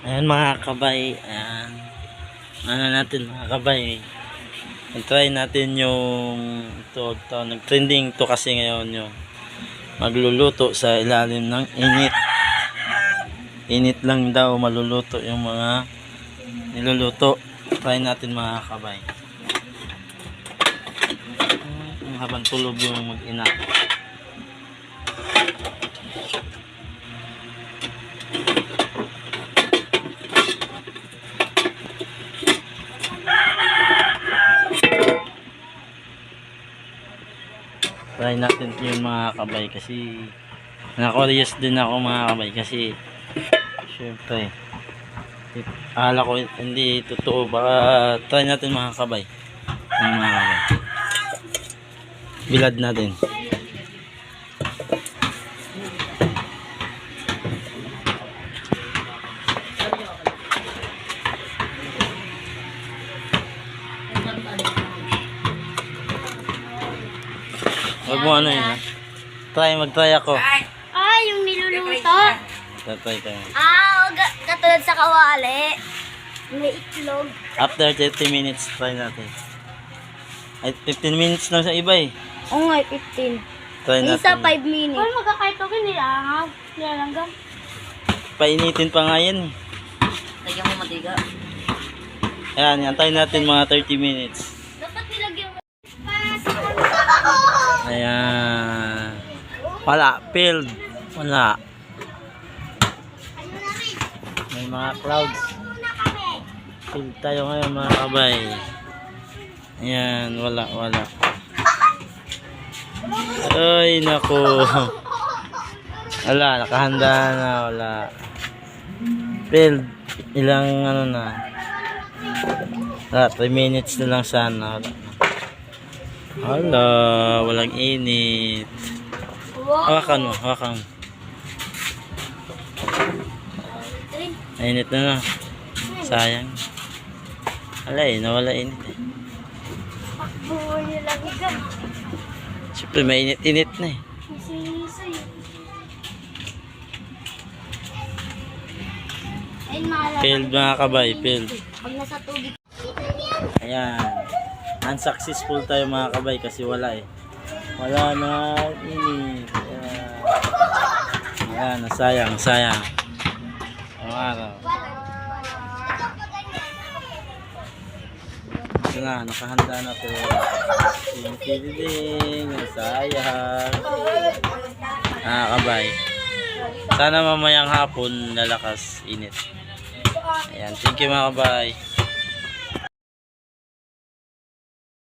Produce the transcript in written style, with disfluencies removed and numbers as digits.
Ayan mga kabay, ayan. Ano natin mga kabay, try natin yung ito, nag-trending to kasi ngayon yung magluluto sa ilalim ng init. Init lang daw maluluto yung mga niluluto. Try natin mga kabay. Habang tulog yung mag-ina. Try natin yun mga kabay kasi na-curious din ako mga kabay kasi syempre akala ko hindi totoo, baka try natin mga kabay. Mga kabay, bilad natin. Wag mo ano yun ha. Mag-try ako. Yung niluluto. Try tayo. Katulad sa kawali. May itlog. After 30 minutes, try natin. Ay, 15 minutes lang sa iba eh. Oo nga, 15. Try natin. Isa 5 minutes. Kung magkakaitokin nilangaw. Nilalanggam. Painitin pa nga yan eh. Lagyan mo matiga. Ayan, antayin natin mga 30 minutes. Dapat nilagyan mo. Ayan. Wala, filled. Wala. May mga clouds. Filled tayo ngayon mga kabay. Ayan, wala. Ay, naku. Wala, nakahanda na, wala. Filled. Ilang ano na. Wala, 3 minutes na lang sana. Wala, walang init. Hawakan mo. Init na. Sayang. Wala eh, nawala init eh. Buo nilalanggam. Siyempre may init na eh. Sisi. Ayun mga Failed mga kabay, failed. Pag nasa tubig. Ayan. Unsuccessful tayo mga kabay kasi wala eh. Wala na init. Ayan, sayang. Ang araw. Ito na, nakahanda na pero yung piling, sayang. Kabay. Sana mamayang hapon lalakas init. Ayan, thank you mga kabay.